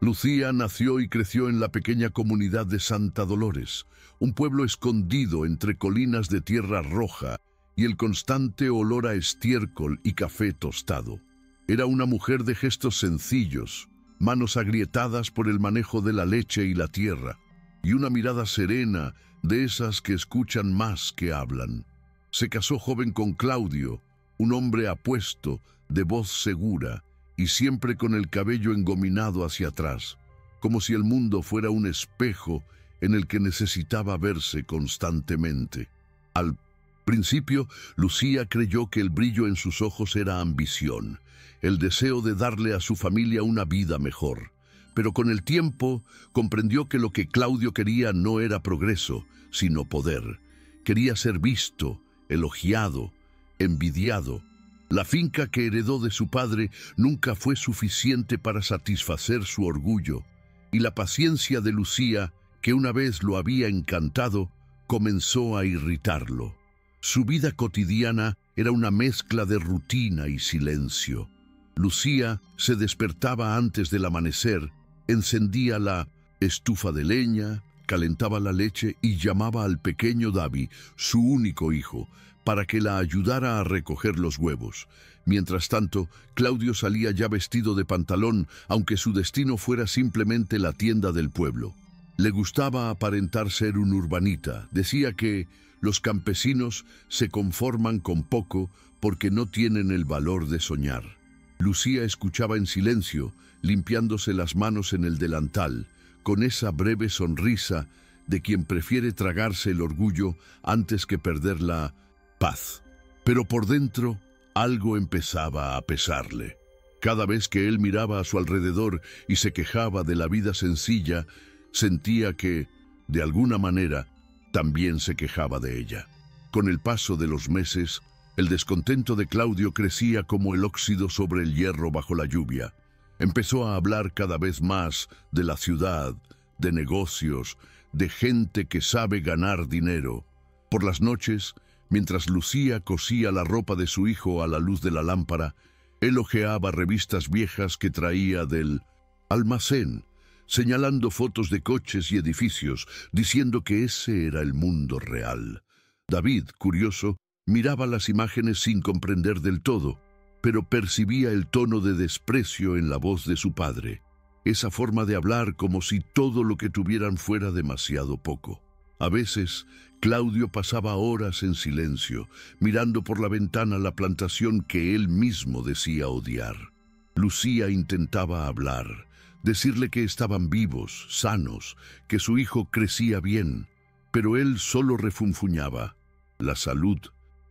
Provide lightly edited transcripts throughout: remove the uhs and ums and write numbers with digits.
Lucía nació y creció en la pequeña comunidad de Santa Dolores, un pueblo escondido entre colinas de tierra roja y el constante olor a estiércol y café tostado. Era una mujer de gestos sencillos, manos agrietadas por el manejo de la leche y la tierra, y una mirada serena de esas que escuchan más que hablan. Se casó joven con Claudio, un hombre apuesto, de voz segura, y siempre con el cabello engominado hacia atrás, como si el mundo fuera un espejo en el que necesitaba verse constantemente. Al principio, Lucía creyó que el brillo en sus ojos era ambición, el deseo de darle a su familia una vida mejor. Pero con el tiempo comprendió que lo que Claudio quería no era progreso, sino poder. Quería ser visto, elogiado, envidiado. La finca que heredó de su padre nunca fue suficiente para satisfacer su orgullo, y la paciencia de Lucía, que una vez lo había encantado, comenzó a irritarlo. Su vida cotidiana era una mezcla de rutina y silencio. Lucía se despertaba antes del amanecer, encendía la estufa de leña, calentaba la leche y llamaba al pequeño Davi, su único hijo, para que la ayudara a recoger los huevos. Mientras tanto, Claudio salía ya vestido de pantalón, aunque su destino fuera simplemente la tienda del pueblo. Le gustaba aparentar ser un urbanita. Decía que los campesinos se conforman con poco porque no tienen el valor de soñar. Lucía escuchaba en silencio, limpiándose las manos en el delantal, con esa breve sonrisa de quien prefiere tragarse el orgullo antes que perder la paz. Pero por dentro, algo empezaba a pesarle. Cada vez que él miraba a su alrededor y se quejaba de la vida sencilla, sentía que, de alguna manera, también se quejaba de ella. Con el paso de los meses, el descontento de Claudio crecía como el óxido sobre el hierro bajo la lluvia. Empezó a hablar cada vez más de la ciudad, de negocios, de gente que sabe ganar dinero. Por las noches, mientras Lucía cosía la ropa de su hijo a la luz de la lámpara, él hojeaba revistas viejas que traía del almacén, señalando fotos de coches y edificios, diciendo que ese era el mundo real. David, curioso, miraba las imágenes sin comprender del todo, pero percibía el tono de desprecio en la voz de su padre, esa forma de hablar como si todo lo que tuvieran fuera demasiado poco. A veces, Claudio pasaba horas en silencio, mirando por la ventana la plantación que él mismo decía odiar. Lucía intentaba hablar, decirle que estaban vivos, sanos, que su hijo crecía bien, pero él solo refunfuñaba. La salud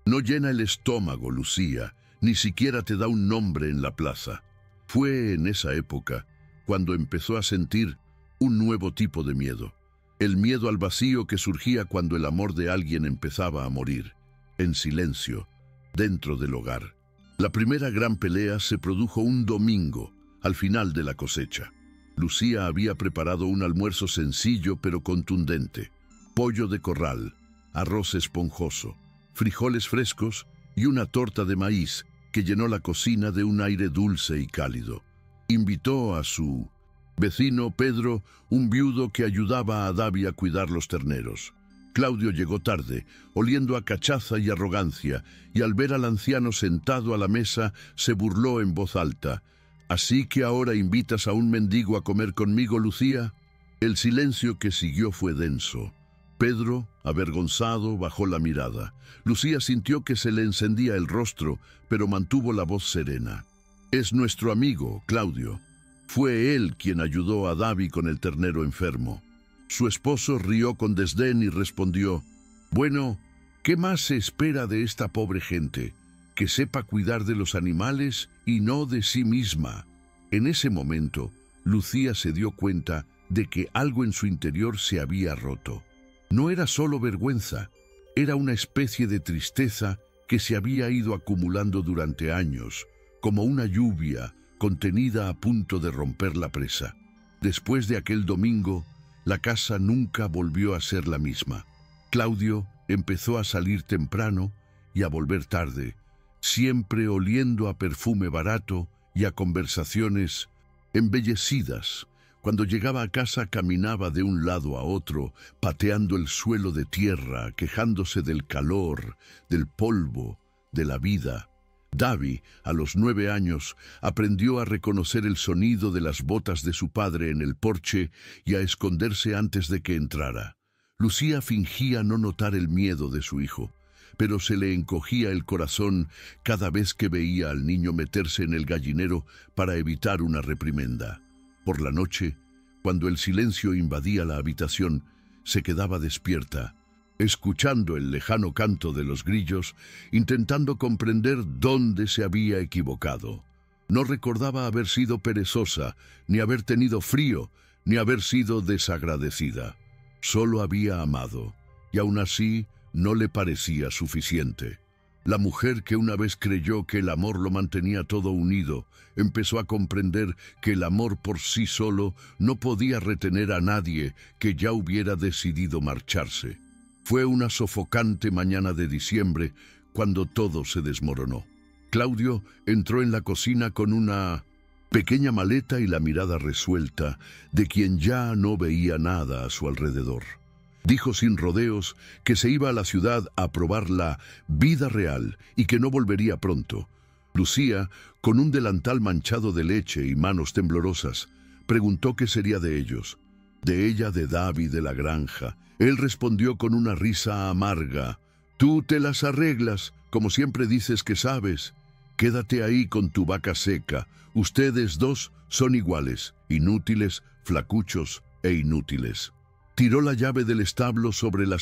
no llena el estómago, Lucía, ni siquiera te da un nombre en la plaza. Fue en esa época cuando empezó a sentir un nuevo tipo de miedo. El miedo al vacío que surgía cuando el amor de alguien empezaba a morir, en silencio, dentro del hogar. La primera gran pelea se produjo un domingo, al final de la cosecha. Lucía había preparado un almuerzo sencillo pero contundente: pollo de corral, arroz esponjoso, frijoles frescos y una torta de maíz que llenó la cocina de un aire dulce y cálido. Invitó a su vecino Pedro, un viudo que ayudaba a Davi a cuidar los terneros. Claudio llegó tarde, oliendo a cachaza y arrogancia, y al ver al anciano sentado a la mesa, se burló en voz alta. «¿Así que ahora invitas a un mendigo a comer conmigo, Lucía?» El silencio que siguió fue denso. Pedro, avergonzado, bajó la mirada. Lucía sintió que se le encendía el rostro, pero mantuvo la voz serena. «Es nuestro amigo, Claudio. Fue él quien ayudó a Davi con el ternero enfermo». Su esposo rió con desdén y respondió: «Bueno, ¿qué más se espera de esta pobre gente? Que sepa cuidar de los animales y no de sí misma». En ese momento, Lucía se dio cuenta de que algo en su interior se había roto. No era solo vergüenza, era una especie de tristeza que se había ido acumulando durante años, como una lluvia contenida a punto de romper la presa. Después de aquel domingo, la casa nunca volvió a ser la misma. Claudio empezó a salir temprano y a volver tarde, siempre oliendo a perfume barato y a conversaciones embellecidas, Cuando llegaba a casa caminaba de un lado a otro, pateando el suelo de tierra, quejándose del calor, del polvo, de la vida. Davy, a los 9 años, aprendió a reconocer el sonido de las botas de su padre en el porche y a esconderse antes de que entrara. Lucía fingía no notar el miedo de su hijo, pero se le encogía el corazón cada vez que veía al niño meterse en el gallinero para evitar una reprimenda. Por la noche, cuando el silencio invadía la habitación, se quedaba despierta, escuchando el lejano canto de los grillos, intentando comprender dónde se había equivocado. No recordaba haber sido perezosa, ni haber tenido frío, ni haber sido desagradecida. Solo había amado, y aún así no le parecía suficiente. La mujer que una vez creyó que el amor lo mantenía todo unido, empezó a comprender que el amor por sí solo no podía retener a nadie que ya hubiera decidido marcharse. Fue una sofocante mañana de diciembre cuando todo se desmoronó. Claudio entró en la cocina con una pequeña maleta y la mirada resuelta de quien ya no veía nada a su alrededor. Dijo sin rodeos que se iba a la ciudad a probar la vida real y que no volvería pronto. Lucía, con un delantal manchado de leche y manos temblorosas, preguntó qué sería de ellos. De ella, de Davy, de la granja. Él respondió con una risa amarga. Tú te las arreglas, como siempre dices que sabes. Quédate ahí con tu vaca seca. Ustedes dos son iguales, inútiles, flacuchos e inútiles. Tiró la llave del establo sobre la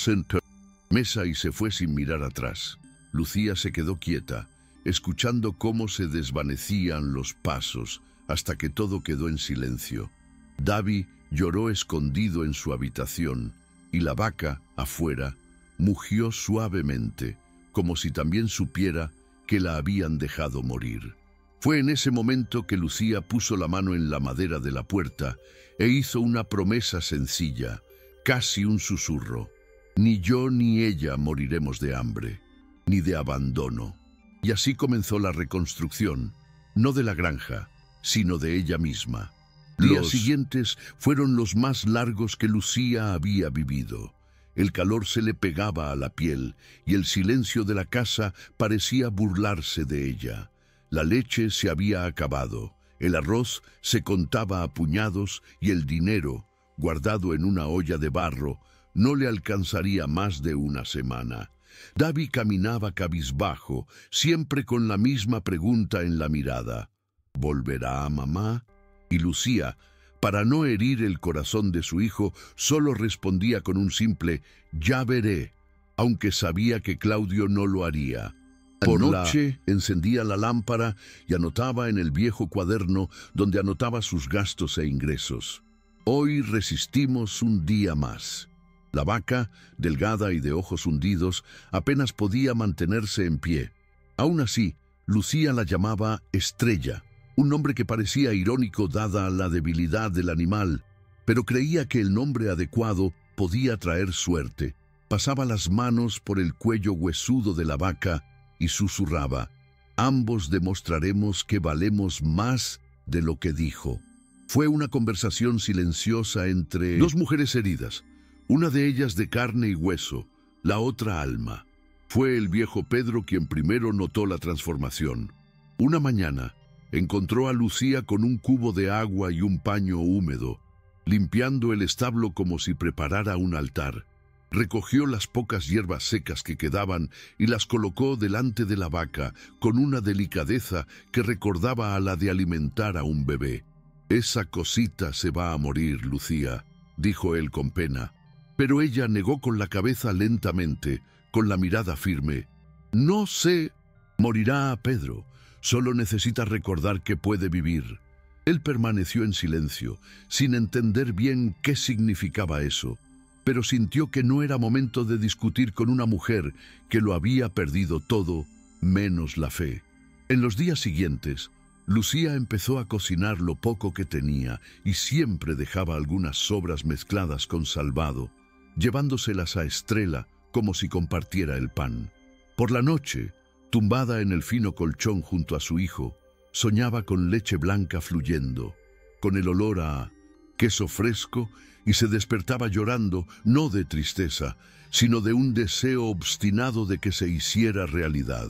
mesa y se fue sin mirar atrás. Lucía se quedó quieta, escuchando cómo se desvanecían los pasos, hasta que todo quedó en silencio. Davy lloró escondido en su habitación, y la vaca, afuera, mugió suavemente, como si también supiera que la habían dejado morir. Fue en ese momento que Lucía puso la mano en la madera de la puerta e hizo una promesa sencilla, casi un susurro. Ni yo ni ella moriremos de hambre, ni de abandono. Y así comenzó la reconstrucción, no de la granja, sino de ella misma. Días siguientes fueron los más largos que Lucía había vivido. El calor se le pegaba a la piel y el silencio de la casa parecía burlarse de ella. La leche se había acabado, el arroz se contaba a puñados y el dinero, guardado en una olla de barro, no le alcanzaría más de una semana. Davy caminaba cabizbajo, siempre con la misma pregunta en la mirada. ¿Volverá mamá? Y Lucía, para no herir el corazón de su hijo, solo respondía con un simple «ya veré», aunque sabía que Claudio no lo haría. Por noche encendía la lámpara y anotaba en el viejo cuaderno donde anotaba sus gastos e ingresos. Hoy resistimos un día más. La vaca, delgada y de ojos hundidos, apenas podía mantenerse en pie. Aún así, Lucía la llamaba Estrella, un nombre que parecía irónico dada la debilidad del animal, pero creía que el nombre adecuado podía traer suerte. Pasaba las manos por el cuello huesudo de la vaca y susurraba, «Ambos demostraremos que valemos más de lo que dijo». Fue una conversación silenciosa entre dos mujeres heridas, una de ellas de carne y hueso, la otra alma. Fue el viejo Pedro quien primero notó la transformación. Una mañana, encontró a Lucía con un cubo de agua y un paño húmedo, limpiando el establo como si preparara un altar. Recogió las pocas hierbas secas que quedaban y las colocó delante de la vaca con una delicadeza que recordaba a la de alimentar a un bebé. «Esa cosita se va a morir, Lucía», dijo él con pena. Pero ella negó con la cabeza lentamente, con la mirada firme. «No sé, morirá Pedro. Solo necesita recordar que puede vivir». Él permaneció en silencio, sin entender bien qué significaba eso, pero sintió que no era momento de discutir con una mujer que lo había perdido todo, menos la fe. En los días siguientes, Lucía empezó a cocinar lo poco que tenía y siempre dejaba algunas sobras mezcladas con salvado, llevándoselas a Estrella como si compartiera el pan. Por la noche, tumbada en el fino colchón junto a su hijo, soñaba con leche blanca fluyendo, con el olor a queso fresco, y se despertaba llorando, no de tristeza, sino de un deseo obstinado de que se hiciera realidad.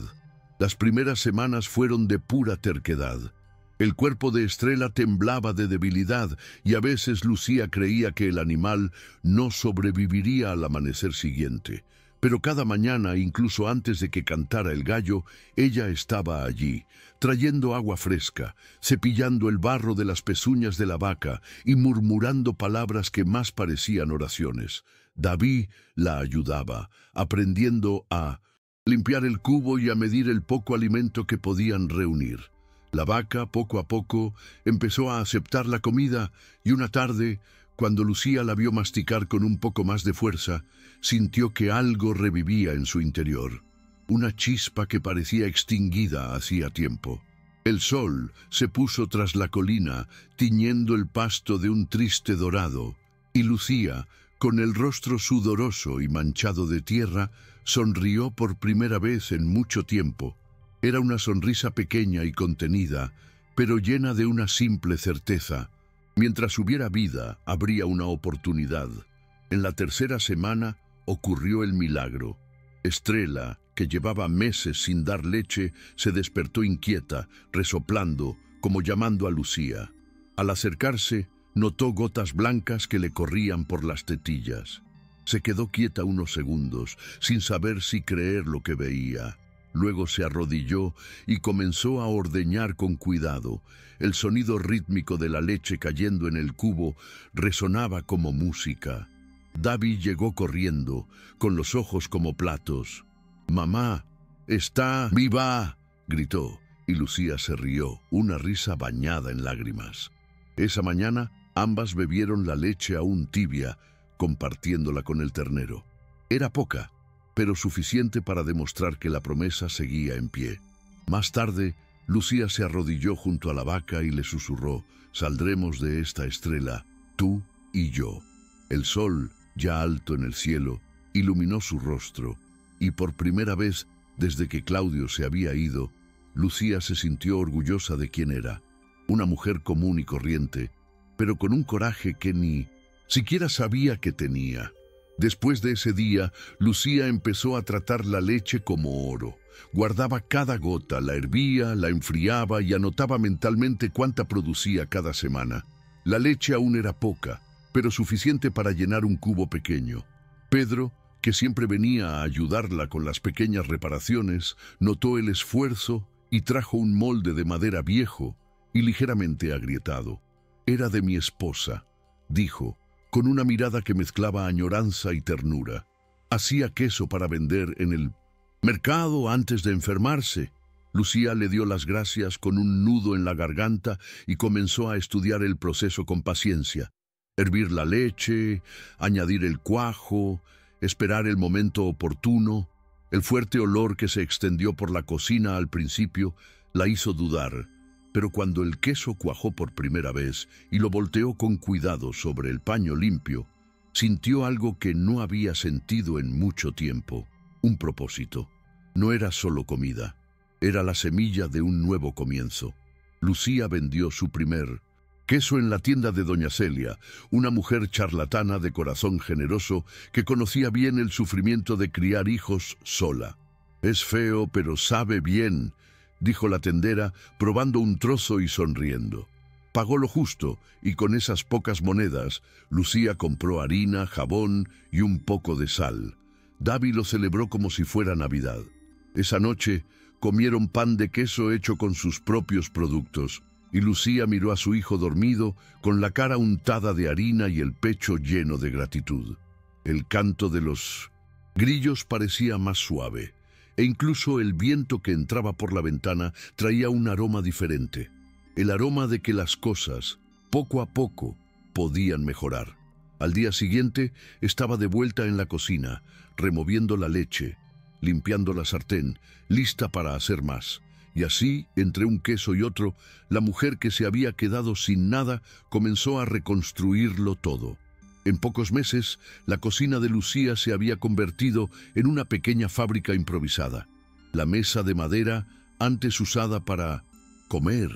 Las primeras semanas fueron de pura terquedad. El cuerpo de Estrella temblaba de debilidad y a veces Lucía creía que el animal no sobreviviría al amanecer siguiente. Pero cada mañana, incluso antes de que cantara el gallo, ella estaba allí, trayendo agua fresca, cepillando el barro de las pezuñas de la vaca y murmurando palabras que más parecían oraciones. David la ayudaba, aprendiendo a limpiar el cubo y a medir el poco alimento que podían reunir. La vaca, poco a poco, empezó a aceptar la comida y una tarde, cuando Lucía la vio masticar con un poco más de fuerza, sintió que algo revivía en su interior. Una chispa que parecía extinguida hacía tiempo. El sol se puso tras la colina, tiñendo el pasto de un triste dorado, y Lucía, con el rostro sudoroso y manchado de tierra, sonrió por primera vez en mucho tiempo. Era una sonrisa pequeña y contenida, pero llena de una simple certeza. Mientras hubiera vida, habría una oportunidad. En la tercera semana ocurrió el milagro. Estrella, que llevaba meses sin dar leche, se despertó inquieta, resoplando, como llamando a Lucía. Al acercarse, notó gotas blancas que le corrían por las tetillas. Se quedó quieta unos segundos, sin saber si creer lo que veía. Luego se arrodilló y comenzó a ordeñar con cuidado. El sonido rítmico de la leche cayendo en el cubo resonaba como música. David llegó corriendo, con los ojos como platos. «¡Mamá, está viva!», gritó, y Lucía se rió, una risa bañada en lágrimas. Esa mañana, ambas bebieron la leche aún tibia, compartiéndola con el ternero. Era poca, pero suficiente para demostrar que la promesa seguía en pie. Más tarde, Lucía se arrodilló junto a la vaca y le susurró: «Saldremos de esta, Estrella, tú y yo». El sol, ya alto en el cielo, iluminó su rostro, y por primera vez, desde que Claudio se había ido, Lucía se sintió orgullosa de quién era. Una mujer común y corriente, pero con un coraje que ni siquiera sabía que tenía. Después de ese día, Lucía empezó a tratar la leche como oro. Guardaba cada gota, la hervía, la enfriaba y anotaba mentalmente cuánta producía cada semana. La leche aún era poca, pero suficiente para llenar un cubo pequeño. Pedro, que siempre venía a ayudarla con las pequeñas reparaciones, notó el esfuerzo y trajo un molde de madera viejo y ligeramente agrietado. «Era de mi esposa», dijo, con una mirada que mezclaba añoranza y ternura. «Hacía queso para vender en el mercado antes de enfermarse». Lucía le dio las gracias con un nudo en la garganta y comenzó a estudiar el proceso con paciencia. Hervir la leche, añadir el cuajo, esperar el momento oportuno. El fuerte olor que se extendió por la cocina al principio la hizo dudar. Pero cuando el queso cuajó por primera vez y lo volteó con cuidado sobre el paño limpio, sintió algo que no había sentido en mucho tiempo: un propósito. No era solo comida, era la semilla de un nuevo comienzo. Lucía vendió su primer queso en la tienda de doña Celia, una mujer charlatana de corazón generoso que conocía bien el sufrimiento de criar hijos sola. «Es feo, pero sabe bien», dijo la tendera, probando un trozo y sonriendo. Pagó lo justo, y con esas pocas monedas, Lucía compró harina, jabón y un poco de sal. David lo celebró como si fuera Navidad. Esa noche, comieron pan de queso hecho con sus propios productos, y Lucía miró a su hijo dormido, con la cara untada de harina y el pecho lleno de gratitud. El canto de los grillos parecía más suave, e incluso el viento que entraba por la ventana traía un aroma diferente, el aroma de que las cosas, poco a poco, podían mejorar. Al día siguiente estaba de vuelta en la cocina, removiendo la leche, limpiando la sartén, lista para hacer más. Y así, entre un queso y otro, la mujer que se había quedado sin nada comenzó a reconstruirlo todo. En pocos meses, la cocina de Lucía se había convertido en una pequeña fábrica improvisada. La mesa de madera, antes usada para comer,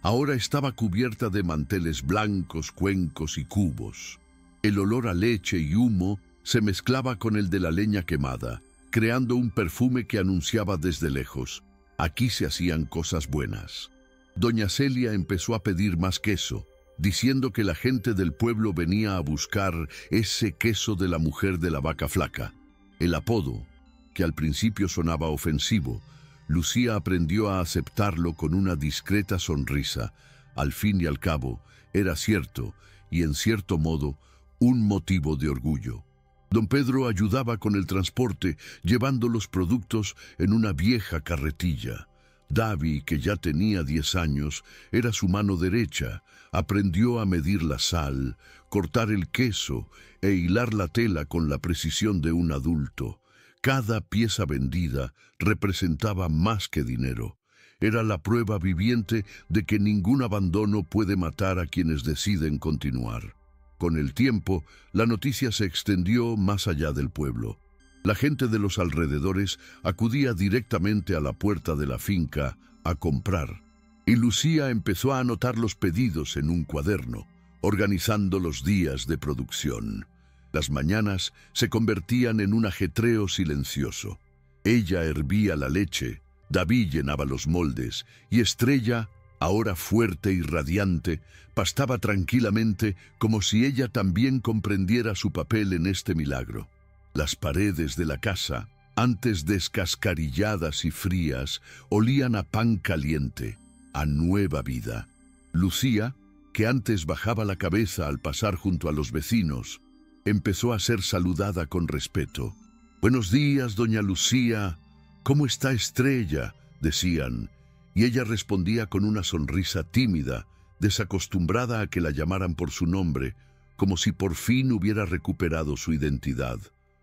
Ahora estaba cubierta de manteles blancos, cuencos y cubos. El olor a leche y humo se mezclaba con el de la leña quemada, creando un perfume que anunciaba desde lejos: aquí se hacían cosas buenas. Doña Celia empezó a pedir más queso, diciendo que la gente del pueblo venía a buscar ese queso de la mujer de la vaca flaca. El apodo, que al principio sonaba ofensivo, Lucía aprendió a aceptarlo con una discreta sonrisa. Al fin y al cabo, era cierto, y en cierto modo, un motivo de orgullo. Don Pedro ayudaba con el transporte, llevando los productos en una vieja carretilla. Davi, que ya tenía 10 años, era su mano derecha. Aprendió a medir la sal, cortar el queso e hilar la tela con la precisión de un adulto. Cada pieza vendida representaba más que dinero. Era la prueba viviente de que ningún abandono puede matar a quienes deciden continuar. Con el tiempo, la noticia se extendió más allá del pueblo. La gente de los alrededores acudía directamente a la puerta de la finca a comprar, y Lucía empezó a anotar los pedidos en un cuaderno, organizando los días de producción. Las mañanas se convertían en un ajetreo silencioso. Ella hervía la leche, David llenaba los moldes, y Estrella, ahora fuerte y radiante, pastaba tranquilamente como si ella también comprendiera su papel en este milagro. Las paredes de la casa, antes descascarilladas y frías, olían a pan caliente, a nueva vida. Lucía, que antes bajaba la cabeza al pasar junto a los vecinos, empezó a ser saludada con respeto. «Buenos días, doña Lucía. ¿Cómo está Estrella?», decían, y ella respondía con una sonrisa tímida, desacostumbrada a que la llamaran por su nombre, como si por fin hubiera recuperado su identidad.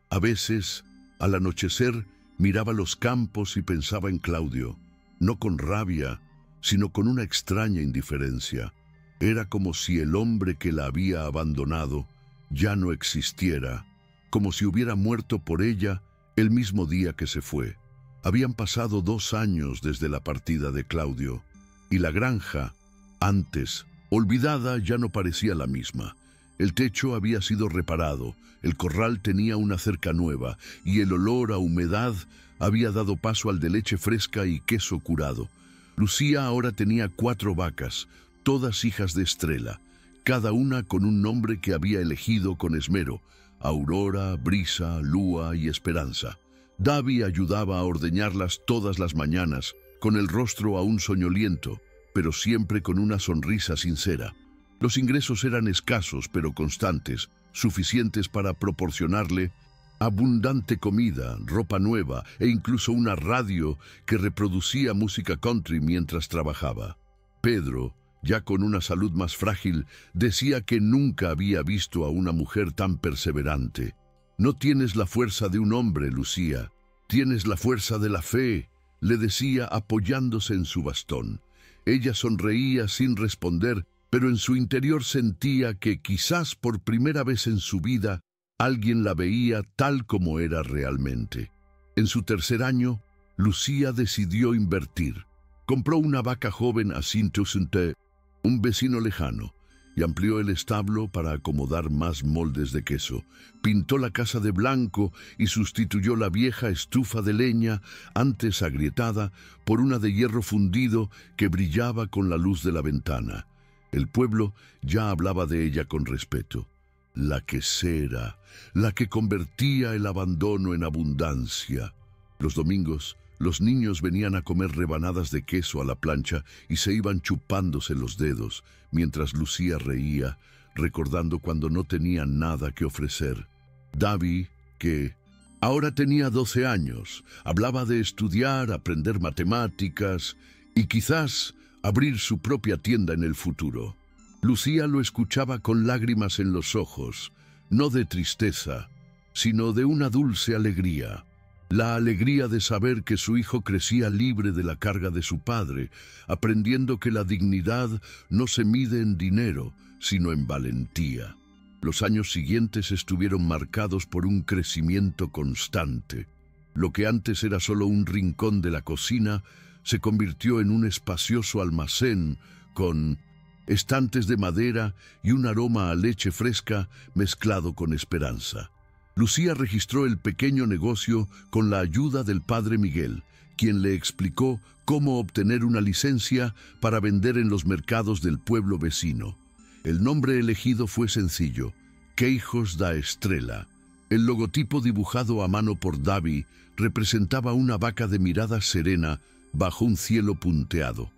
A veces, al anochecer, miraba los campos y pensaba en Claudio, no con rabia, sino con una extraña indiferencia. Era como si el hombre que la había abandonado ya no existiera, como si hubiera muerto por ella el mismo día que se fue. Habían pasado 2 años desde la partida de Claudio, y la granja, antes olvidada, ya no parecía la misma. El techo había sido reparado, el corral tenía una cerca nueva, y el olor a humedad había dado paso al de leche fresca y queso curado. Lucía ahora tenía 4 vacas, todas hijas de Estrella, cada una con un nombre que había elegido con esmero: Aurora, Brisa, Lúa y Esperanza. Davi ayudaba a ordeñarlas todas las mañanas, con el rostro aún soñoliento, pero siempre con una sonrisa sincera. Los ingresos eran escasos pero constantes, suficientes para proporcionarle abundante comida, ropa nueva e incluso una radio que reproducía música country mientras trabajaba. Pedro, ya con una salud más frágil, decía que nunca había visto a una mujer tan perseverante. «No tienes la fuerza de un hombre, Lucía, tienes la fuerza de la fe», le decía apoyándose en su bastón. Ella sonreía sin responder, pero en su interior sentía que quizás por primera vez en su vida alguien la veía tal como era realmente. En su tercer año, Lucía decidió invertir. Compró una vaca joven a Saint-Ousente, un vecino lejano, y amplió el establo para acomodar más moldes de queso. Pintó la casa de blanco y sustituyó la vieja estufa de leña, antes agrietada, por una de hierro fundido que brillaba con la luz de la ventana. El pueblo ya hablaba de ella con respeto. La quesera, la que convertía el abandono en abundancia. Los domingos, los niños venían a comer rebanadas de queso a la plancha y se iban chupándose los dedos, mientras Lucía reía, recordando cuando no tenía nada que ofrecer. Davi, que ahora tenía 12 años, hablaba de estudiar, aprender matemáticas y quizás abrir su propia tienda en el futuro. Lucía lo escuchaba con lágrimas en los ojos, no de tristeza, sino de una dulce alegría. La alegría de saber que su hijo crecía libre de la carga de su padre, aprendiendo que la dignidad no se mide en dinero, sino en valentía. Los años siguientes estuvieron marcados por un crecimiento constante. Lo que antes era solo un rincón de la cocina se convirtió en un espacioso almacén con estantes de madera y un aroma a leche fresca mezclado con esperanza. Lucía registró el pequeño negocio con la ayuda del padre Miguel, quien le explicó cómo obtener una licencia para vender en los mercados del pueblo vecino. El nombre elegido fue sencillo: Queijos da Estrela. El logotipo dibujado a mano por Davi representaba una vaca de mirada serena bajo un cielo punteado.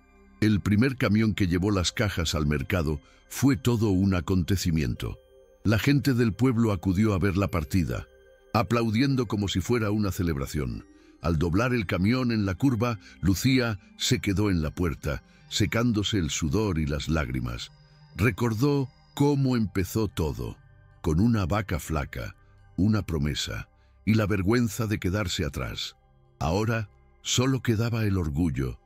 El primer camión que llevó las cajas al mercado fue todo un acontecimiento. La gente del pueblo acudió a ver la partida, aplaudiendo como si fuera una celebración. Al doblar el camión en la curva, Lucía se quedó en la puerta, secándose el sudor y las lágrimas. Recordó cómo empezó todo, con una vaca flaca, una promesa y la vergüenza de quedarse atrás. Ahora solo quedaba el orgullo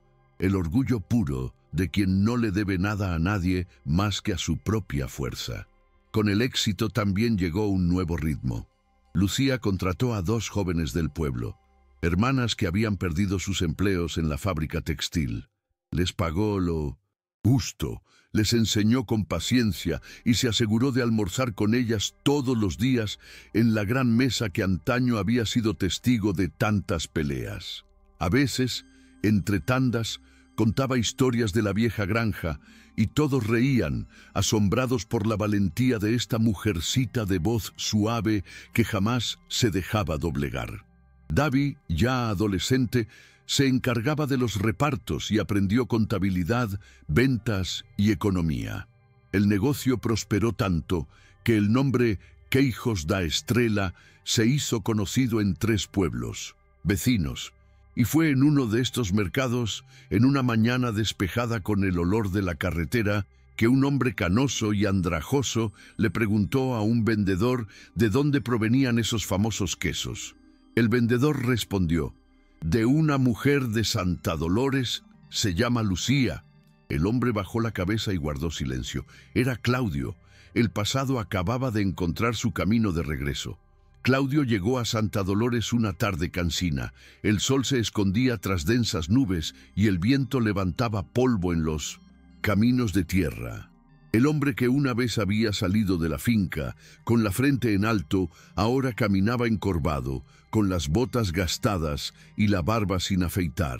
puro de quien no le debe nada a nadie más que a su propia fuerza. Con el éxito también llegó un nuevo ritmo. Lucía contrató a 2 jóvenes del pueblo, hermanas que habían perdido sus empleos en la fábrica textil. Les pagó lo justo, les enseñó con paciencia y se aseguró de almorzar con ellas todos los días en la gran mesa que antaño había sido testigo de tantas peleas. A veces, entre tandas, contaba historias de la vieja granja y todos reían, asombrados por la valentía de esta mujercita de voz suave que jamás se dejaba doblegar. Davi, ya adolescente, se encargaba de los repartos y aprendió contabilidad, ventas y economía. El negocio prosperó tanto que el nombre Queijos da Estrela se hizo conocido en 3 pueblos vecinos. Y fue en uno de estos mercados, en una mañana despejada con el olor de la carretera, que un hombre canoso y andrajoso le preguntó a un vendedor de dónde provenían esos famosos quesos. El vendedor respondió: «De una mujer de Santa Dolores, se llama Lucía». El hombre bajó la cabeza y guardó silencio. Era Claudio. El pasado acababa de encontrar su camino de regreso. Claudio llegó a Santa Dolores una tarde cansina. El sol se escondía tras densas nubes y el viento levantaba polvo en los caminos de tierra. El hombre que una vez había salido de la finca, con la frente en alto, ahora caminaba encorvado, con las botas gastadas y la barba sin afeitar.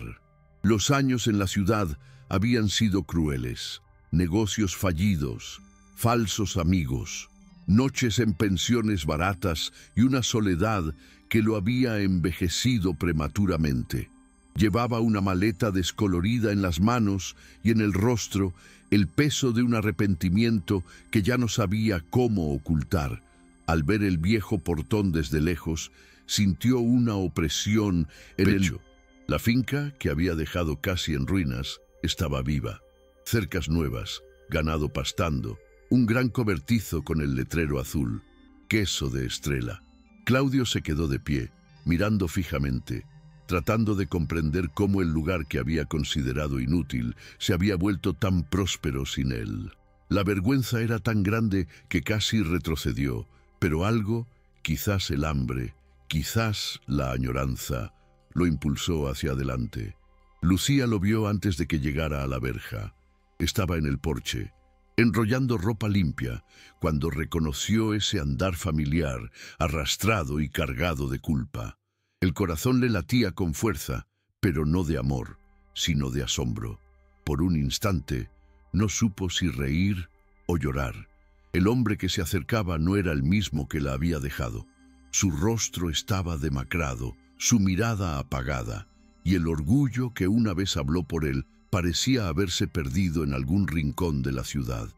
Los años en la ciudad habían sido crueles. Negocios fallidos, falsos amigos, noches en pensiones baratas y una soledad que lo había envejecido prematuramente. Llevaba una maleta descolorida en las manos y en el rostro el peso de un arrepentimiento que ya no sabía cómo ocultar. Al ver el viejo portón desde lejos, sintió una opresión en el pecho. La finca, que había dejado casi en ruinas, estaba viva. Cercas nuevas, ganado pastando, un gran cobertizo con el letrero azul: Queso de Estrela. Claudio se quedó de pie, mirando fijamente, tratando de comprender cómo el lugar que había considerado inútil se había vuelto tan próspero sin él. La vergüenza era tan grande que casi retrocedió, pero algo, quizás el hambre, quizás la añoranza, lo impulsó hacia adelante. Lucía lo vio antes de que llegara a la verja. Estaba en el porche, enrollando ropa limpia, cuando reconoció ese andar familiar, arrastrado y cargado de culpa. El corazón le latía con fuerza, pero no de amor, sino de asombro. Por un instante, no supo si reír o llorar. El hombre que se acercaba no era el mismo que la había dejado. Su rostro estaba demacrado, su mirada apagada, y el orgullo que una vez habló por él parecía haberse perdido en algún rincón de la ciudad.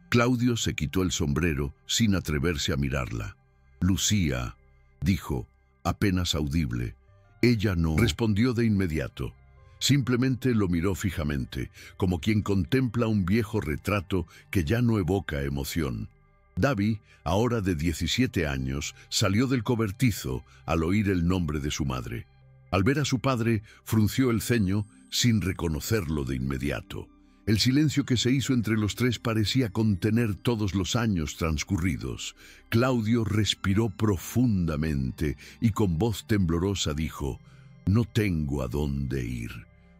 Claudio se quitó el sombrero sin atreverse a mirarla. «Lucía», dijo, apenas audible. Ella no respondió de inmediato. Simplemente lo miró fijamente, como quien contempla un viejo retrato que ya no evoca emoción. Davi, ahora de 17 años, salió del cobertizo al oír el nombre de su madre. Al ver a su padre, frunció el ceño sin reconocerlo de inmediato. El silencio que se hizo entre los tres parecía contener todos los años transcurridos. Claudio respiró profundamente y con voz temblorosa dijo: «No tengo a dónde ir.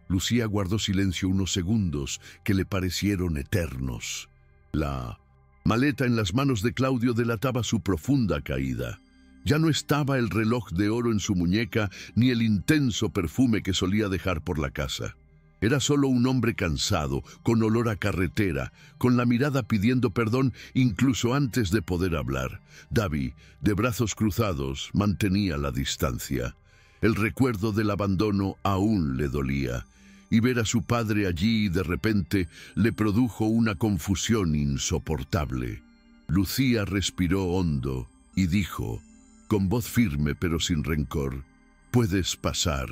Lucía guardó silencio unos segundos que le parecieron eternos. La maleta en las manos de Claudio delataba su profunda caída. Ya no estaba el reloj de oro en su muñeca ni el intenso perfume que solía dejar por la casa. Era solo un hombre cansado, con olor a carretera, con la mirada pidiendo perdón incluso antes de poder hablar. Davi, de brazos cruzados, mantenía la distancia. El recuerdo del abandono aún le dolía, y ver a su padre allí de repente le produjo una confusión insoportable. Lucía respiró hondo y dijo, con voz firme pero sin rencor, «Puedes pasar,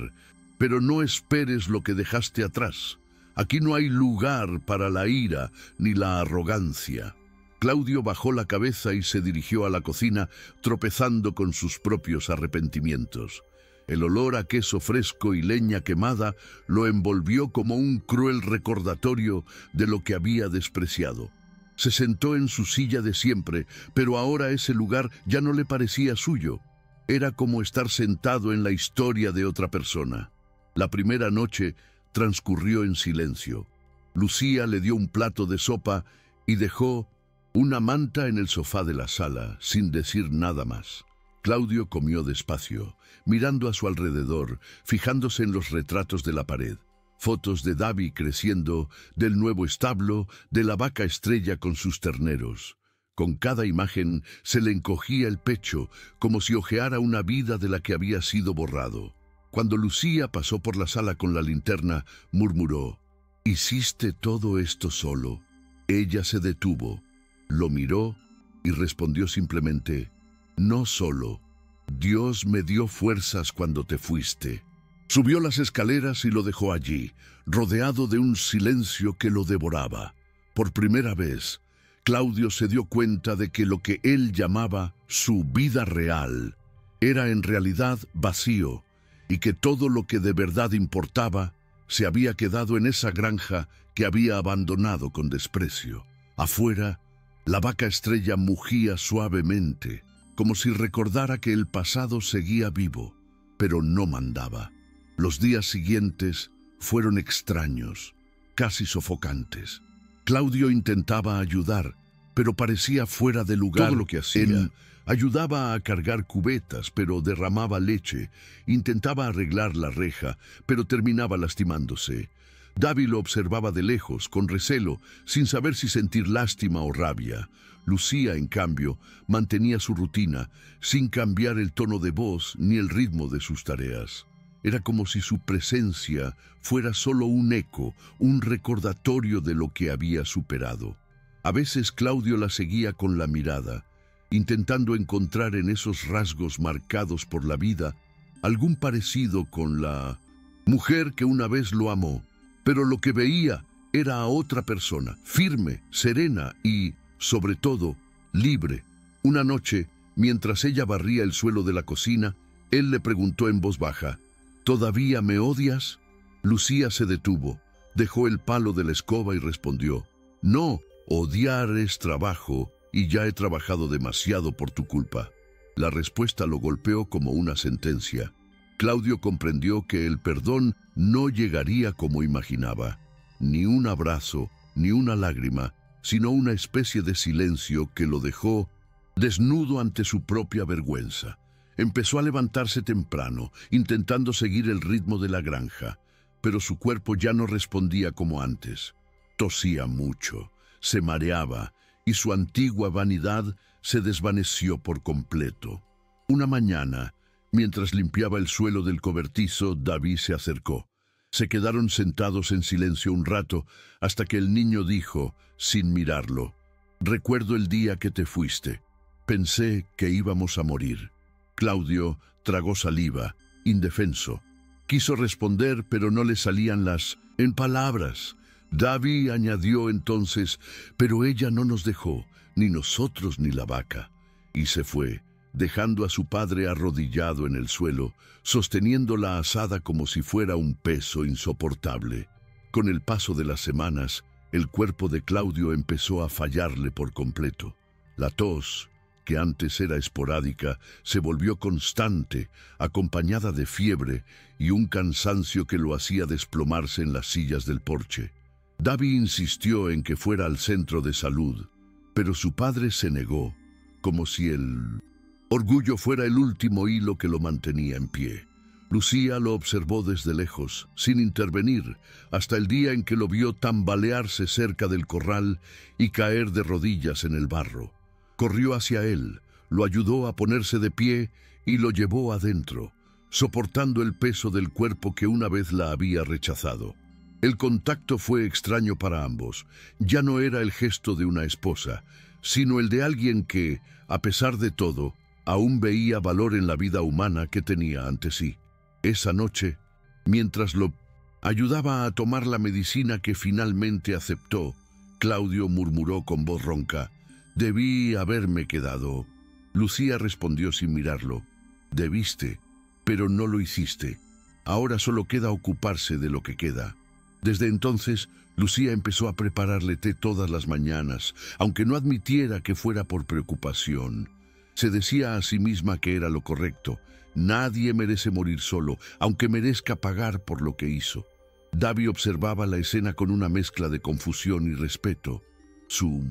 pero no esperes lo que dejaste atrás. Aquí no hay lugar para la ira ni la arrogancia». Claudio bajó la cabeza y se dirigió a la cocina, tropezando con sus propios arrepentimientos. El olor a queso fresco y leña quemada lo envolvió como un cruel recordatorio de lo que había despreciado. Se sentó en su silla de siempre, pero ahora ese lugar ya no le parecía suyo. Era como estar sentado en la historia de otra persona. La primera noche transcurrió en silencio. Lucía le dio un plato de sopa y dejó una manta en el sofá de la sala, sin decir nada más. Claudio comió despacio, mirando a su alrededor, fijándose en los retratos de la pared. Fotos de Davi creciendo, del nuevo establo, de la vaca estrella con sus terneros. Con cada imagen se le encogía el pecho, como si hojeara una vida de la que había sido borrado. Cuando Lucía pasó por la sala con la linterna, murmuró, «¿Hiciste todo esto solo?». Ella se detuvo, lo miró y respondió simplemente, «No solo. Dios me dio fuerzas cuando te fuiste». Subió las escaleras y lo dejó allí, rodeado de un silencio que lo devoraba. Por primera vez, Claudio se dio cuenta de que lo que él llamaba su vida real era en realidad vacío, y que todo lo que de verdad importaba se había quedado en esa granja que había abandonado con desprecio. Afuera, la vaca estrella mugía suavemente, como si recordara que el pasado seguía vivo, pero no mandaba. Los días siguientes fueron extraños, casi sofocantes. Claudio intentaba ayudar, pero parecía fuera de lugar. Todo lo que hacía. Ayudaba a cargar cubetas, pero derramaba leche. Intentaba arreglar la reja, pero terminaba lastimándose. Davi lo observaba de lejos, con recelo, sin saber si sentir lástima o rabia. Lucía, en cambio, mantenía su rutina, sin cambiar el tono de voz ni el ritmo de sus tareas. Era como si su presencia fuera solo un eco, un recordatorio de lo que había superado. A veces Claudio la seguía con la mirada, intentando encontrar en esos rasgos marcados por la vida algún parecido con la mujer que una vez lo amó, pero lo que veía era a otra persona, firme, serena y, sobre todo, libre. Una noche, mientras ella barría el suelo de la cocina, él le preguntó en voz baja, «¿Todavía me odias?». Lucía se detuvo, dejó el palo de la escoba y respondió, «No, odiar es trabajo y ya he trabajado demasiado por tu culpa». La respuesta lo golpeó como una sentencia. Claudio comprendió que el perdón no llegaría como imaginaba. Ni un abrazo, ni una lágrima, sino una especie de silencio que lo dejó desnudo ante su propia vergüenza. Empezó a levantarse temprano, intentando seguir el ritmo de la granja, pero su cuerpo ya no respondía como antes. Tosía mucho, se mareaba, y su antigua vanidad se desvaneció por completo. Una mañana, mientras limpiaba el suelo del cobertizo, Davi se acercó. Se quedaron sentados en silencio un rato, hasta que el niño dijo, sin mirarlo, «Recuerdo el día que te fuiste. Pensé que íbamos a morir». Claudio tragó saliva, indefenso. Quiso responder, pero no le salían las palabras. Davi añadió entonces, «Pero ella no nos dejó, ni nosotros ni la vaca». Y se fue, dejando a su padre arrodillado en el suelo, sosteniendo la asada como si fuera un peso insoportable. Con el paso de las semanas, el cuerpo de Claudio empezó a fallarle por completo. La tos que antes era esporádica, se volvió constante, acompañada de fiebre y un cansancio que lo hacía desplomarse en las sillas del porche. Davy insistió en que fuera al centro de salud, pero su padre se negó, como si el orgullo fuera el último hilo que lo mantenía en pie. Lucía lo observó desde lejos, sin intervenir, hasta el día en que lo vio tambalearse cerca del corral y caer de rodillas en el barro. Corrió hacia él, lo ayudó a ponerse de pie y lo llevó adentro, soportando el peso del cuerpo que una vez la había rechazado. El contacto fue extraño para ambos. Ya no era el gesto de una esposa, sino el de alguien que, a pesar de todo, aún veía valor en la vida humana que tenía ante sí. Esa noche, mientras lo ayudaba a tomar la medicina que finalmente aceptó, Claudio murmuró con voz ronca: «Debí haberme quedado». Lucía respondió sin mirarlo: «Debiste, pero no lo hiciste. Ahora solo queda ocuparse de lo que queda». Desde entonces, Lucía empezó a prepararle té todas las mañanas, aunque no admitiera que fuera por preocupación. Se decía a sí misma que era lo correcto. Nadie merece morir solo, aunque merezca pagar por lo que hizo. Davy observaba la escena con una mezcla de confusión y respeto. Su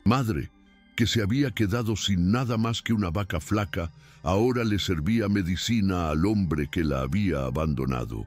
madre, que se había quedado sin nada más que una vaca flaca, ahora le servía medicina al hombre que la había abandonado.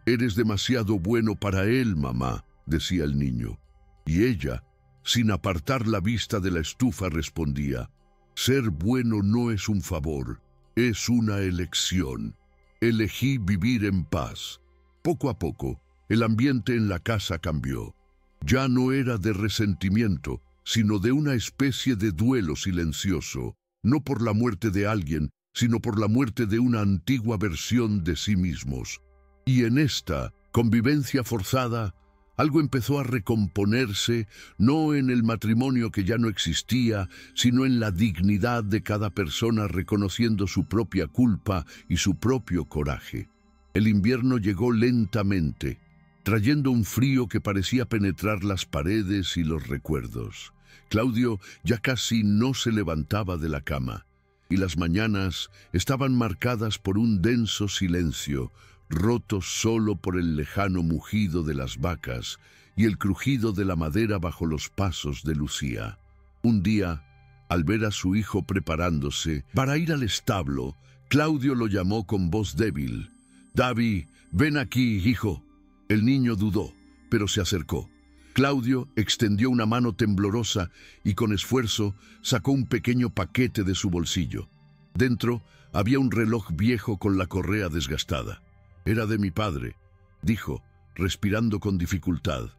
«Eres demasiado bueno para él, mamá», decía el niño. Y ella, sin apartar la vista de la estufa, respondía: «Ser bueno no es un favor, es una elección. Elegí vivir en paz». Poco a poco, el ambiente en la casa cambió. Ya no era de resentimiento, sino de una especie de duelo silencioso, no por la muerte de alguien, sino por la muerte de una antigua versión de sí mismos. Y en esta convivencia forzada, algo empezó a recomponerse, no en el matrimonio que ya no existía, sino en la dignidad de cada persona reconociendo su propia culpa y su propio coraje. El invierno llegó lentamente, trayendo un frío que parecía penetrar las paredes y los recuerdos. Claudio ya casi no se levantaba de la cama, y las mañanas estaban marcadas por un denso silencio, roto solo por el lejano mugido de las vacas y el crujido de la madera bajo los pasos de Lucía. Un día, al ver a su hijo preparándose para ir al establo, Claudio lo llamó con voz débil: «Davy, ven aquí, hijo». El niño dudó, pero se acercó. Claudio extendió una mano temblorosa y con esfuerzo sacó un pequeño paquete de su bolsillo. Dentro había un reloj viejo con la correa desgastada. «Era de mi padre», dijo, respirando con dificultad.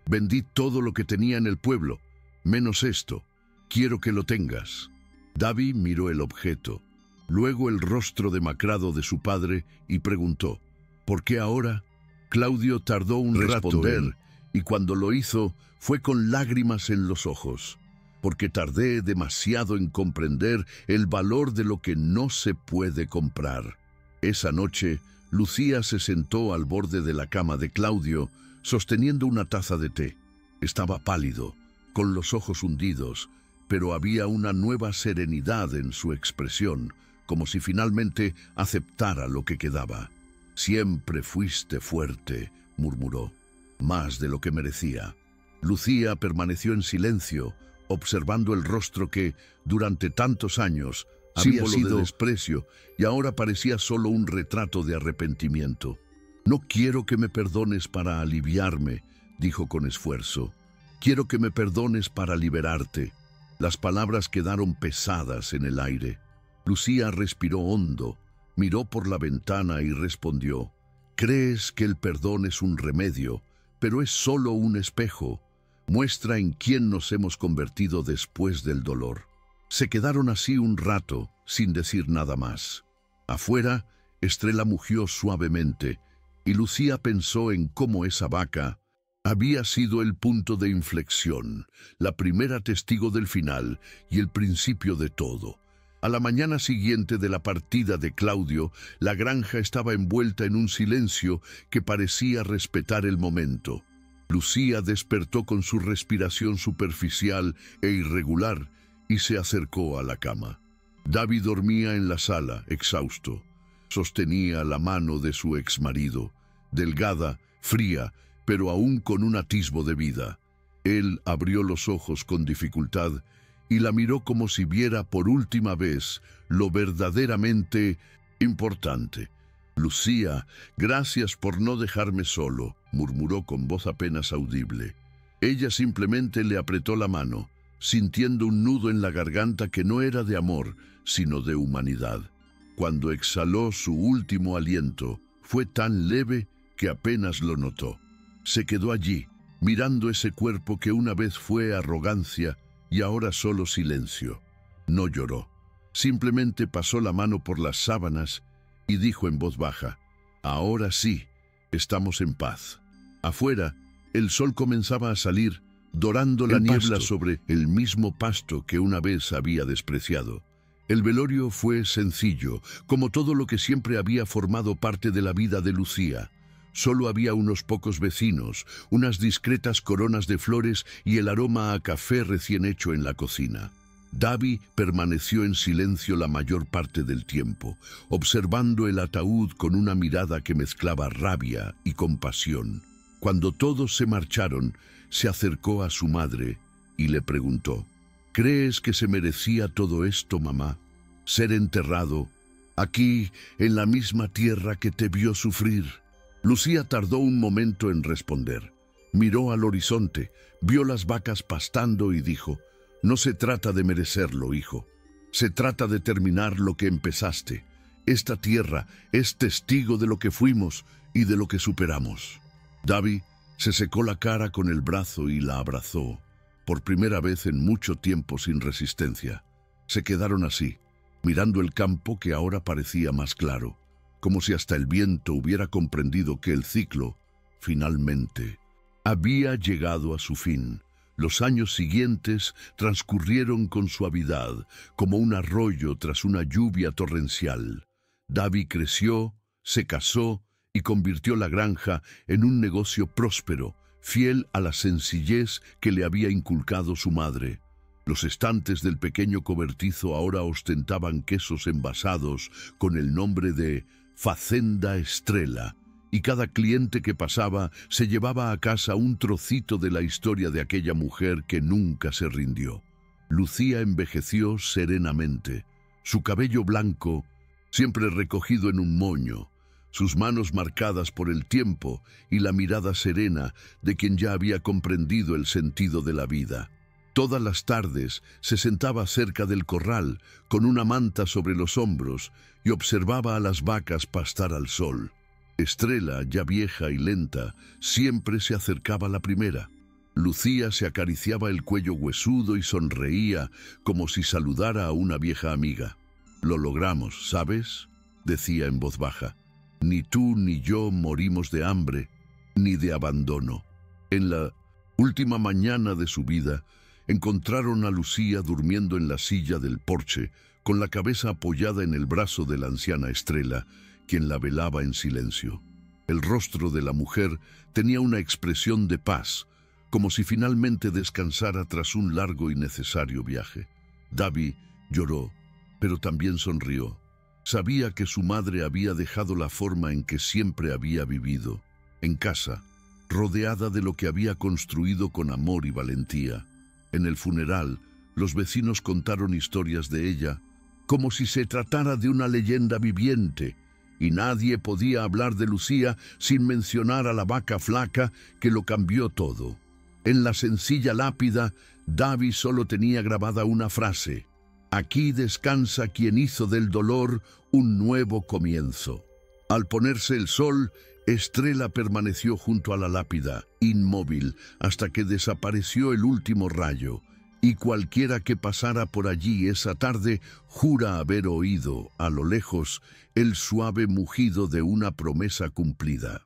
«Vendí todo lo que tenía en el pueblo, menos esto. Quiero que lo tengas». Davy miró el objeto, luego el rostro demacrado de su padre y preguntó: «¿Por qué ahora?». Claudio tardó un rato y cuando lo hizo fue con lágrimas en los ojos, porque tardé demasiado en comprender el valor de lo que no se puede comprar. Esa noche, Lucía se sentó al borde de la cama de Claudio, sosteniendo una taza de té. Estaba pálido, con los ojos hundidos, pero había una nueva serenidad en su expresión, como si finalmente aceptara lo que quedaba. «Siempre fuiste fuerte», murmuró, «más de lo que merecía». Lucía permaneció en silencio, observando el rostro que, durante tantos años, había sido de desprecio y ahora parecía solo un retrato de arrepentimiento. «No quiero que me perdones para aliviarme», dijo con esfuerzo. «Quiero que me perdones para liberarte». Las palabras quedaron pesadas en el aire. Lucía respiró hondo, miró por la ventana y respondió: «Crees que el perdón es un remedio, pero es solo un espejo. Muestra en quién nos hemos convertido después del dolor». Se quedaron así un rato, sin decir nada más. Afuera, Estrella mugió suavemente, y Lucía pensó en cómo esa vaca había sido el punto de inflexión, la primera testigo del final y el principio de todo. A la mañana siguiente de la partida de Claudio, la granja estaba envuelta en un silencio que parecía respetar el momento. Lucía despertó con su respiración superficial e irregular y se acercó a la cama. David dormía en la sala, exhausto. Sostenía la mano de su exmarido, delgada, fría, pero aún con un atisbo de vida. Él abrió los ojos con dificultad y la miró como si viera por última vez lo verdaderamente importante. «Lucía, gracias por no dejarme solo», murmuró con voz apenas audible. Ella simplemente le apretó la mano, sintiendo un nudo en la garganta que no era de amor, sino de humanidad. Cuando exhaló su último aliento, fue tan leve que apenas lo notó. Se quedó allí, mirando ese cuerpo que una vez fue arrogancia y ahora solo silencio. No lloró. Simplemente pasó la mano por las sábanas y dijo en voz baja: «Ahora sí, estamos en paz». Afuera, el sol comenzaba a salir, dorando la niebla sobre el mismo pasto que una vez había despreciado. El velorio fue sencillo, como todo lo que siempre había formado parte de la vida de Lucía. Solo había unos pocos vecinos, unas discretas coronas de flores y el aroma a café recién hecho en la cocina. David permaneció en silencio la mayor parte del tiempo, observando el ataúd con una mirada que mezclaba rabia y compasión. Cuando todos se marcharon, se acercó a su madre y le preguntó: «¿Crees que se merecía todo esto, mamá? Ser enterrado aquí, en la misma tierra que te vio sufrir». Lucía tardó un momento en responder. Miró al horizonte, vio las vacas pastando y dijo: «No se trata de merecerlo, hijo. Se trata de terminar lo que empezaste. Esta tierra es testigo de lo que fuimos y de lo que superamos». David se secó la cara con el brazo y la abrazó, por primera vez en mucho tiempo sin resistencia. Se quedaron así, mirando el campo que ahora parecía más claro, como si hasta el viento hubiera comprendido que el ciclo, finalmente, había llegado a su fin. Los años siguientes transcurrieron con suavidad, como un arroyo tras una lluvia torrencial. David creció, se casó y convirtió la granja en un negocio próspero, fiel a la sencillez que le había inculcado su madre. Los estantes del pequeño cobertizo ahora ostentaban quesos envasados con el nombre de Facenda Estrella, y cada cliente que pasaba se llevaba a casa un trocito de la historia de aquella mujer que nunca se rindió. Lucía envejeció serenamente, su cabello blanco, siempre recogido en un moño, sus manos marcadas por el tiempo y la mirada serena de quien ya había comprendido el sentido de la vida. Todas las tardes se sentaba cerca del corral con una manta sobre los hombros y observaba a las vacas pastar al sol. Estrella, ya vieja y lenta, siempre se acercaba la primera. Lucía se acariciaba el cuello huesudo y sonreía como si saludara a una vieja amiga. «Lo logramos, ¿sabes?», decía en voz baja. «Ni tú ni yo morimos de hambre, ni de abandono». En la última mañana de su vida, encontraron a Lucía durmiendo en la silla del porche, con la cabeza apoyada en el brazo de la anciana Estrella, quien la velaba en silencio. El rostro de la mujer tenía una expresión de paz, como si finalmente descansara tras un largo y necesario viaje. David lloró, pero también sonrió. Sabía que su madre había dejado la forma en que siempre había vivido, en casa, rodeada de lo que había construido con amor y valentía. En el funeral, los vecinos contaron historias de ella, como si se tratara de una leyenda viviente, y nadie podía hablar de Lucía sin mencionar a la vaca flaca que lo cambió todo. En la sencilla lápida, David solo tenía grabada una frase: «Aquí descansa quien hizo del dolor un nuevo comienzo». Al ponerse el sol, Estrella permaneció junto a la lápida, inmóvil, hasta que desapareció el último rayo, y cualquiera que pasara por allí esa tarde jura haber oído, a lo lejos, el suave mugido de una promesa cumplida.